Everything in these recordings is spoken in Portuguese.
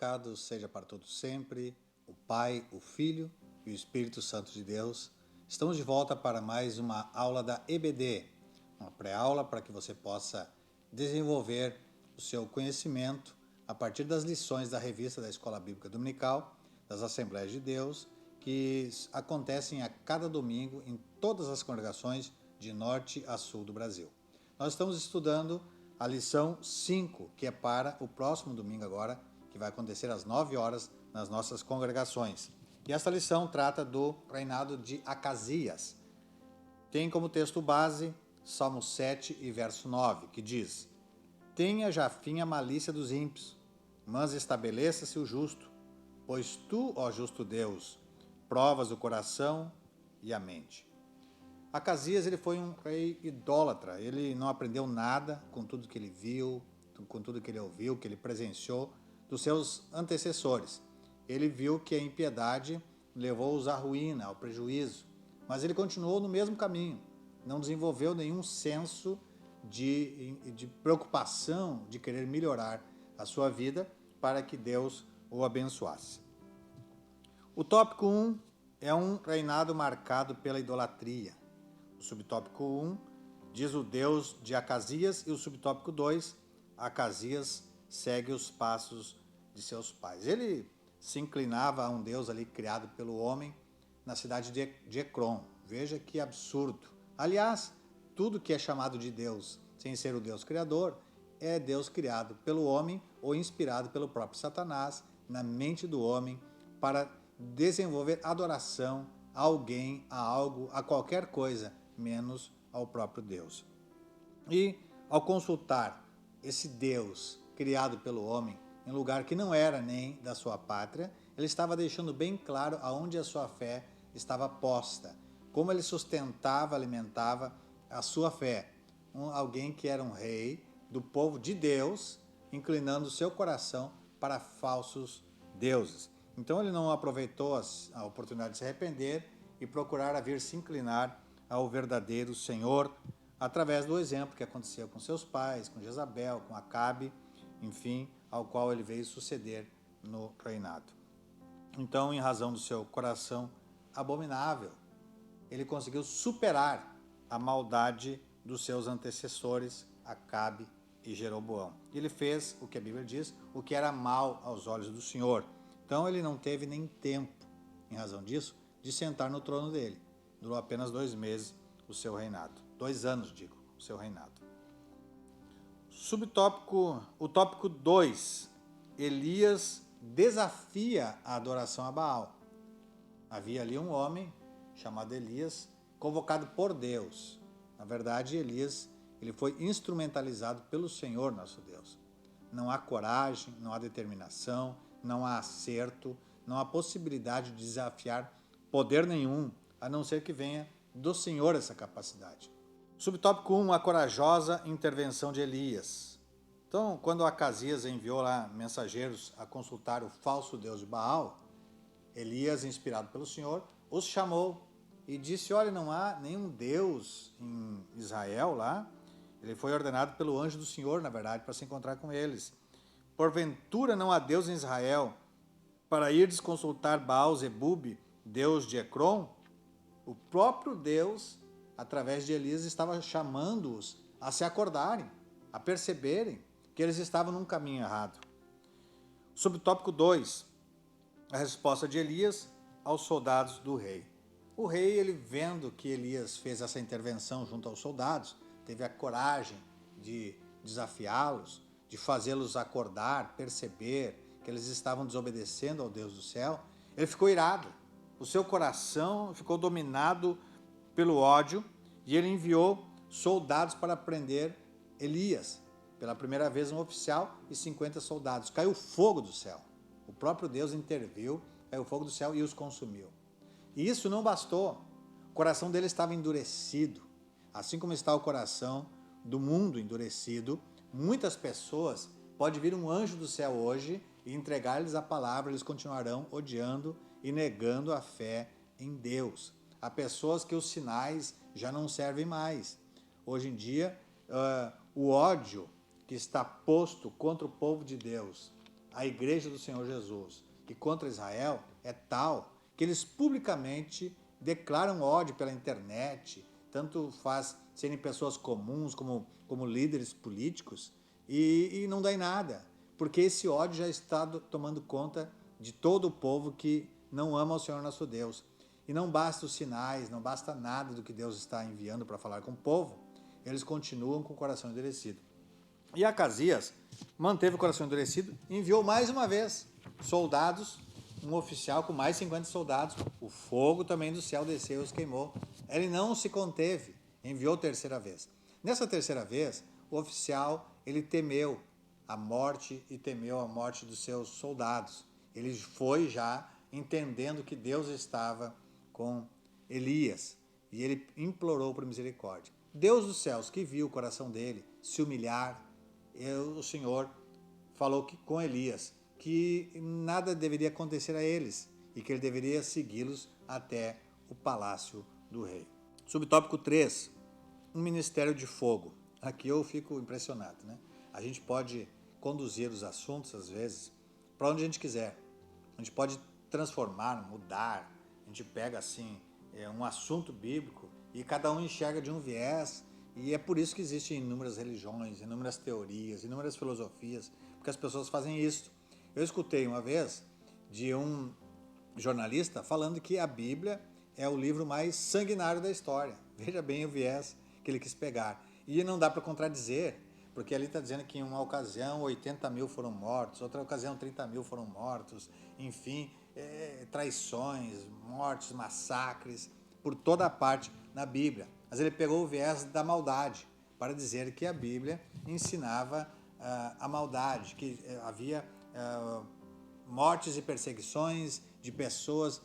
glorificado seja para todos sempre, o Pai, o Filho e o Espírito Santo de Deus. Estamos de volta para mais uma aula da EBD, uma pré-aula para que você possa desenvolver o seu conhecimento a partir das lições da revista da Escola Bíblica Dominical, das Assembleias de Deus, que acontecem a cada domingo em todas as congregações de norte a sul do Brasil. Nós estamos estudando a lição 5, que é para o próximo domingo agora, que vai acontecer às 9 horas nas nossas congregações. E esta lição trata do reinado de Acasias. Tem como texto base Salmo 7 e verso 9, que diz: Tenha já fim a malícia dos ímpios, mas estabeleça-se o justo, pois tu, ó justo Deus, provas o coração e a mente. Acasias ele foi um rei idólatra, ele não aprendeu nada com tudo que ele viu, com tudo que ele ouviu, que ele presenciou dos seus antecessores. Ele viu que a impiedade levou-os à ruína, ao prejuízo, mas ele continuou no mesmo caminho, não desenvolveu nenhum senso de preocupação, de querer melhorar a sua vida para que Deus o abençoasse. O tópico 1 é um reinado marcado pela idolatria. O subtópico 1 diz o Deus de Acasias e o subtópico 2, Acasias segue os passos de seus pais. Ele se inclinava a um Deus ali criado pelo homem na cidade de Ecrom. Veja que absurdo. Aliás, tudo que é chamado de Deus, sem ser o Deus criador, é Deus criado pelo homem ou inspirado pelo próprio Satanás na mente do homem para desenvolver adoração a alguém, a algo, a qualquer coisa, menos ao próprio Deus. E ao consultar esse Deus criado pelo homem em lugar que não era nem da sua pátria, ele estava deixando bem claro aonde a sua fé estava posta, como ele sustentava, alimentava a sua fé. Alguém que era um rei do povo de Deus, inclinando seu coração para falsos deuses. Então ele não aproveitou a oportunidade de se arrepender e procurar vir se inclinar ao verdadeiro Senhor, através do exemplo que aconteceu com seus pais, com Jezabel, com Acabe, enfim, ao qual ele veio suceder no reinado. Então, em razão do seu coração abominável, ele conseguiu superar a maldade dos seus antecessores, Acabe e Jeroboão. Ele fez o que a Bíblia diz, o que era mal aos olhos do Senhor. Então ele não teve nem tempo, em razão disso, de sentar no trono dele. Durou apenas 2 meses o seu reinado. 2 anos, digo, o seu reinado. O tópico 2. Elias desafia a adoração a Baal. Havia ali um homem chamado Elias, convocado por Deus. Na verdade, Elias ele foi instrumentalizado pelo Senhor nosso Deus. Não há coragem, não há determinação, não há acerto, não há possibilidade de desafiar poder nenhum, a não ser que venha do Senhor essa capacidade. Subtópico 1, a corajosa intervenção de Elias. Então, quando Acasias enviou lá mensageiros a consultar o falso Deus de Baal, Elias, inspirado pelo Senhor, os chamou e disse: olha, não há nenhum Deus em Israel lá. Ele foi ordenado pelo anjo do Senhor, na verdade, para se encontrar com eles. Porventura não há Deus em Israel para ir consultar Baal-zebub, Deus de Ecrom? O próprio Deus, através de Elias, estava chamando-os a se acordarem, a perceberem que eles estavam num caminho errado. Subtópico 2, a resposta de Elias aos soldados do rei. O rei, ele vendo que Elias fez essa intervenção junto aos soldados, teve a coragem de desafiá-los, de fazê-los acordar, perceber que eles estavam desobedecendo ao Deus do céu, ele ficou irado. O seu coração ficou dominado pelo ódio e ele enviou soldados para prender Elias. Pela primeira vez um oficial e 50 soldados. Caiu fogo do céu. O próprio Deus interviu, caiu fogo do céu e os consumiu. E isso não bastou. O coração dele estava endurecido. Assim como está o coração do mundo endurecido, muitas pessoas, pode vir um anjo do céu hoje e entregar-lhes a palavra, eles continuarão odiando e negando a fé em Deus. Há pessoas que os sinais já não servem mais. Hoje em dia, o ódio que está posto contra o povo de Deus a igreja do Senhor Jesus e contra Israel é tal que eles publicamente declaram ódio pela internet, tanto faz serem pessoas comuns como líderes políticos, e não dá em nada, porque esse ódio já está tomando conta de todo o povo que não ama o Senhor nosso Deus. E não basta os sinais, não basta nada do que Deus está enviando para falar com o povo, eles continuam com o coração endurecido. E Acasias manteve o coração endurecido e enviou mais uma vez soldados, um oficial com mais 50 soldados. O fogo também do céu desceu e os queimou. Ele não se conteve, enviou terceira vez. Nessa terceira vez, o oficial ele temeu a morte e temeu a morte dos seus soldados. Ele foi já entendendo que Deus estava com Elias e ele implorou por misericórdia. Deus dos céus, que viu o coração dele se humilhar, o Senhor falou com Elias que nada deveria acontecer a eles e que ele deveria segui-los até o palácio do rei. Subtópico 3, um ministério de fogo. Aqui eu fico impressionado, né? A gente pode conduzir os assuntos, às vezes, para onde a gente quiser. A gente pode transformar, mudar. A gente pega, assim, um assunto bíblico e cada um enxerga de um viés. E é por isso que existem inúmeras religiões, inúmeras teorias, inúmeras filosofias, porque as pessoas fazem isso. Eu escutei uma vez de um jornalista falando que a Bíblia é o livro mais sanguinário da história. Veja bem o viés que ele quis pegar. E não dá para contradizer, porque ali está dizendo que em uma ocasião 80 mil foram mortos, outra ocasião 30 mil foram mortos, enfim, traições, mortes, massacres, por toda a parte na Bíblia. Mas ele pegou o viés da maldade para dizer que a Bíblia ensinava a maldade, que havia mortes e perseguições de pessoas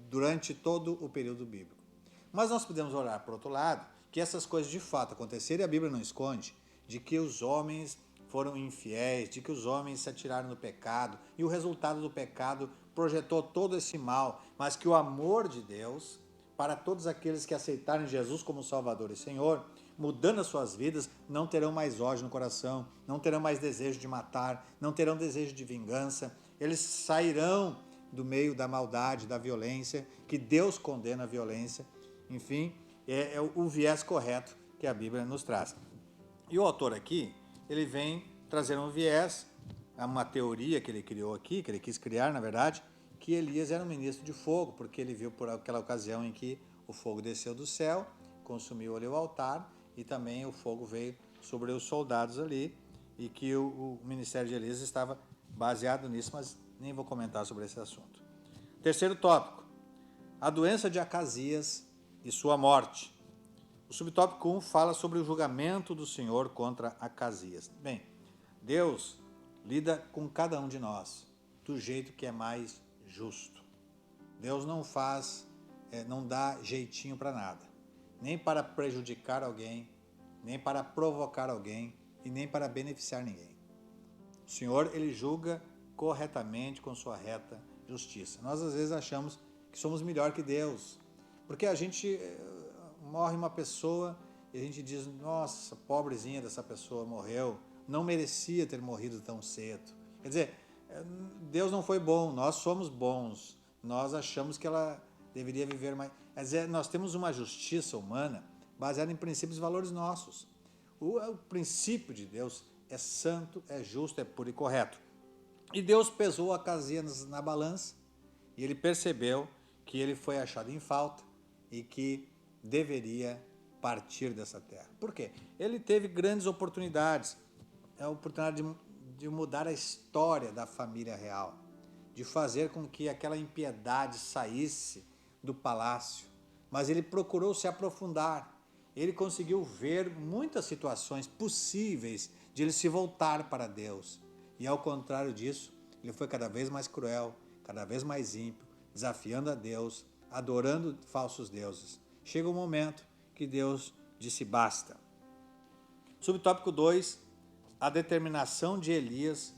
durante todo o período bíblico. Mas nós podemos olhar por outro lado, que essas coisas de fato aconteceram e a Bíblia não esconde, de que os homens foram infiéis, de que os homens se atiraram no pecado e o resultado do pecado projetou todo esse mal, mas que o amor de Deus para todos aqueles que aceitarem Jesus como Salvador e Senhor, mudando as suas vidas, não terão mais ódio no coração, não terão mais desejo de matar, não terão desejo de vingança, eles sairão do meio da maldade, da violência, que Deus condena a violência. Enfim, é o viés correto que a Bíblia nos traz. E o autor aqui, ele vem trazer um viés, uma teoria que ele criou aqui, que ele quis criar, na verdade, que Elias era um ministro de fogo, porque ele viu por aquela ocasião em que o fogo desceu do céu, consumiu ali o altar, e também o fogo veio sobre os soldados ali, e que o ministério de Elias estava baseado nisso, mas nem vou comentar sobre esse assunto. Terceiro tópico, a doença de Acasias e sua morte. O subtópico 1 fala sobre o julgamento do Senhor contra Acasias. Bem, Deus lida com cada um de nós do jeito que é mais justo. Deus não faz, não dá jeitinho para nada, nem para prejudicar alguém, nem para provocar alguém e nem para beneficiar ninguém. O Senhor, ele julga corretamente com sua reta justiça. Nós às vezes achamos que somos melhor que Deus, porque a gente morre uma pessoa e a gente diz, nossa, pobrezinha dessa pessoa morreu, não merecia ter morrido tão cedo. Quer dizer, Deus não foi bom, nós somos bons, nós achamos que ela deveria viver mais. Quer dizer, nós temos uma justiça humana baseada em princípios e valores nossos. O princípio de Deus é santo, é justo, é puro e correto. E Deus pesou Acasias na balança e ele percebeu que ele foi achado em falta e que deveria partir dessa terra. Por quê? Ele teve grandes oportunidades, a oportunidade de mudar a história da família real, de fazer com que aquela impiedade saísse do palácio, mas ele procurou se aprofundar. Ele conseguiu ver muitas situações possíveis de ele se voltar para Deus. E ao contrário disso, ele foi cada vez mais cruel, cada vez mais ímpio, desafiando a Deus, adorando falsos deuses. Chega um momento que Deus disse basta. Subtópico 2, a determinação de Elias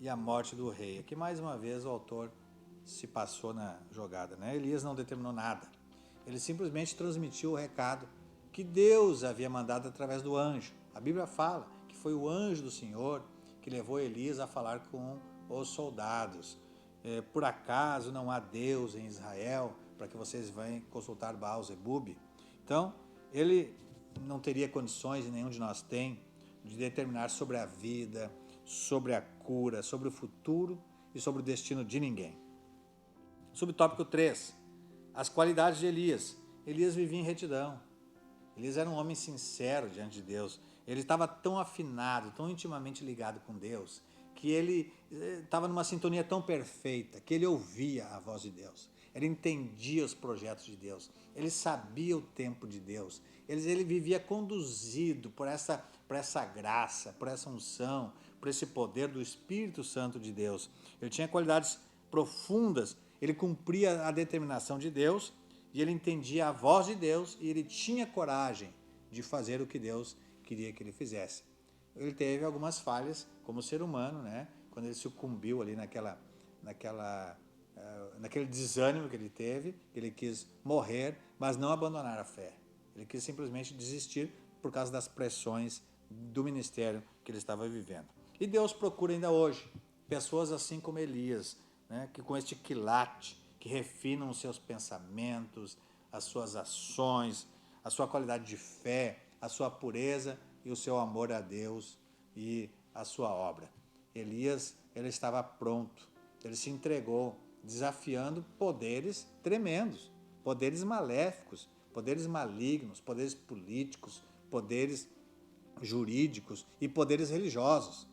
e a morte do rei. Aqui mais uma vez o autor se passou na jogada, né? Elias não determinou nada. Ele simplesmente transmitiu o recado que Deus havia mandado através do anjo. A Bíblia fala que foi o anjo do Senhor que levou Elias a falar com os soldados. Por acaso não há Deus em Israel para que vocês venham consultar Baal-zebub? Então, ele não teria condições, e nenhum de nós tem, de determinar sobre a vida, sobre a cura, sobre o futuro e sobre o destino de ninguém. Subtópico 3. As qualidades de Elias. Elias vivia em retidão. Elias era um homem sincero diante de Deus. Ele estava tão afinado, tão intimamente ligado com Deus, que ele estava numa sintonia tão perfeita, que ele ouvia a voz de Deus. Ele entendia os projetos de Deus. Ele sabia o tempo de Deus. Ele vivia conduzido por essa graça, por essa unção, por esse poder do Espírito Santo de Deus. Ele tinha qualidades profundas. Ele cumpria a determinação de Deus e ele entendia a voz de Deus e ele tinha coragem de fazer o que Deus queria que ele fizesse. Ele teve algumas falhas como ser humano, né? Quando ele sucumbiu ali naquele desânimo que ele teve, ele quis morrer, mas não abandonar a fé. Ele quis simplesmente desistir por causa das pressões do ministério que ele estava vivendo. E Deus procura ainda hoje pessoas assim como Elias, né? Que com este quilate, que refinam os seus pensamentos, as suas ações, a sua qualidade de fé, a sua pureza e o seu amor a Deus e a sua obra. Elias, ele estava pronto, ele se entregou, desafiando poderes tremendos, poderes maléficos, poderes malignos, poderes políticos, poderes jurídicos e poderes religiosos.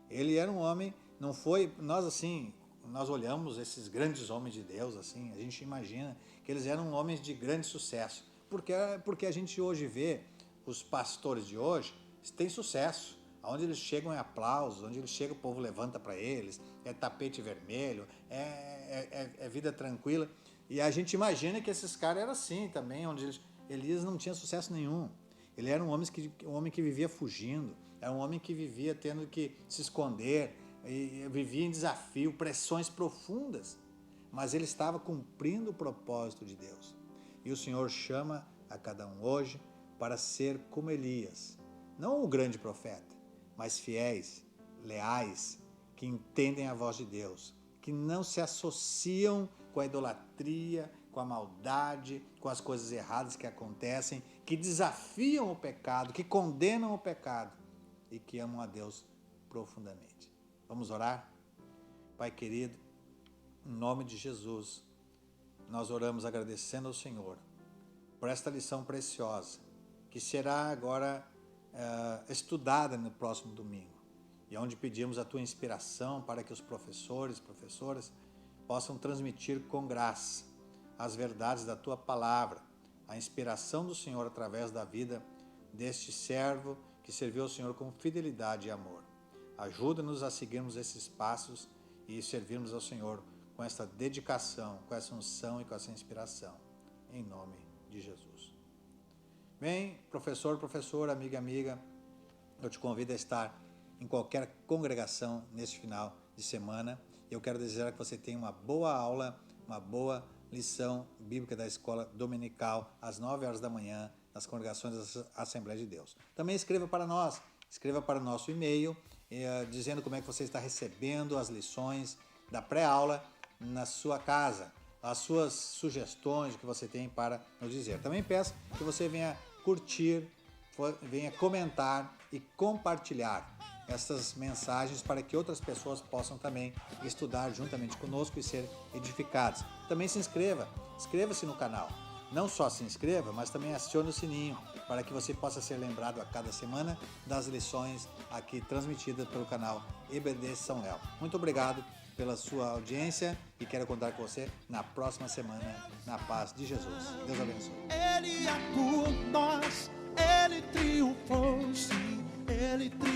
Ele era um homem, não foi, nós olhamos esses grandes homens de Deus, assim, a gente imagina que eles eram homens de grande sucesso, porque a gente hoje vê os pastores de hoje têm sucesso, onde eles chegam é aplausos, onde eles chegam o povo levanta para eles, é tapete vermelho, é vida tranquila, e a gente imagina que esses caras eram assim também, onde Elias não tinha sucesso nenhum. Ele era um homem que vivia fugindo, era um homem que vivia tendo que se esconder, e vivia em desafio, pressões profundas, mas ele estava cumprindo o propósito de Deus. E o Senhor chama a cada um hoje para ser como Elias, não o grande profeta, mas fiéis, leais, que entendem a voz de Deus, que não se associam com a idolatria, com a maldade, com as coisas erradas que acontecem, que desafiam o pecado, que condenam o pecado e que amam a Deus profundamente. Vamos orar? Pai querido, em nome de Jesus, nós oramos agradecendo ao Senhor por esta lição preciosa, que será agora estudada no próximo domingo, e onde pedimos a Tua inspiração para que os professores, professoras, possam transmitir com graça as verdades da Tua palavra, a inspiração do Senhor através da vida deste servo que serviu ao Senhor com fidelidade e amor. Ajuda-nos a seguirmos esses passos e servirmos ao Senhor com essa dedicação, com essa unção e com essa inspiração. Em nome de Jesus. Bem, professor, professora, amiga, amiga, eu te convido a estar em qualquer congregação neste final de semana. Eu quero desejar que você tenha uma boa aula, uma boa lição bíblica da escola dominical, às 9 horas da manhã, nas congregações da Assembleia de Deus. Também escreva para nós, escreva para o nosso e-mail, dizendo como é que você está recebendo as lições da pré-aula na sua casa, as suas sugestões que você tem para nos dizer. Também peço que você venha curtir, venha comentar e compartilhar essas mensagens para que outras pessoas possam também estudar juntamente conosco e ser edificados. Também se inscreva, inscreva-se no canal. Não só se inscreva, mas também acione o sininho para que você possa ser lembrado a cada semana das lições aqui transmitidas pelo canal EBD São Léo. Muito obrigado pela sua audiência e quero contar com você na próxima semana, na paz de Jesus. Deus abençoe. Ele é por nós, Ele triunfou, sim, Ele triunfou.